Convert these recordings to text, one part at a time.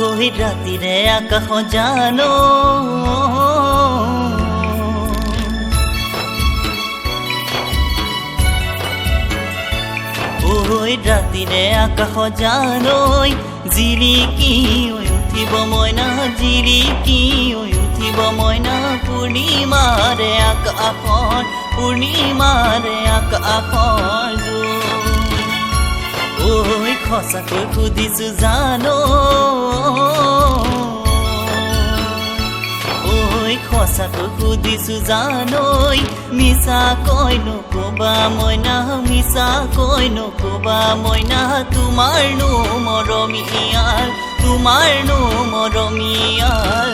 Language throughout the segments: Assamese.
ওই ৰাতিৰে আকাশ জানো ওই ৰাতিৰে আকাশ জানৈ জিলিকি উঠিব মইনা জিলিকি উঠিব মইনা পূৰ্ণিমাৰে আকাশৰ পূৰ্ণিমাৰে আকাশৰ ওই সঁচাকৈ সুধিছো জানো ওই সঁচাকৈ সুধিছো জানৈ মিছাকৈ নকবা মইনা মিছাকৈ নকবা মইনা তোমাৰনো মৰমীয়াল তোমাৰনো মৰমীয়াল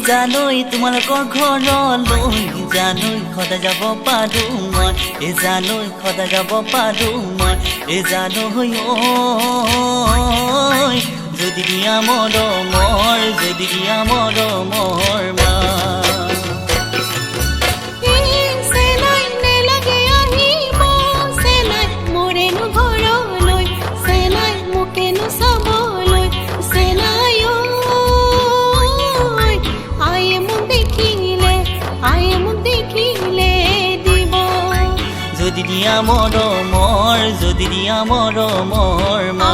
জানৈ তোমালোকৰ ঘৰলৈ জানৈ সদায় যাব পাৰো মই জানৈ সদায় যাব পাৰো মই জানৈ যদি দিয়া মৰমৰ যদি দিয়া মৰমৰ মা যদি দিয়া মৰমৰ মা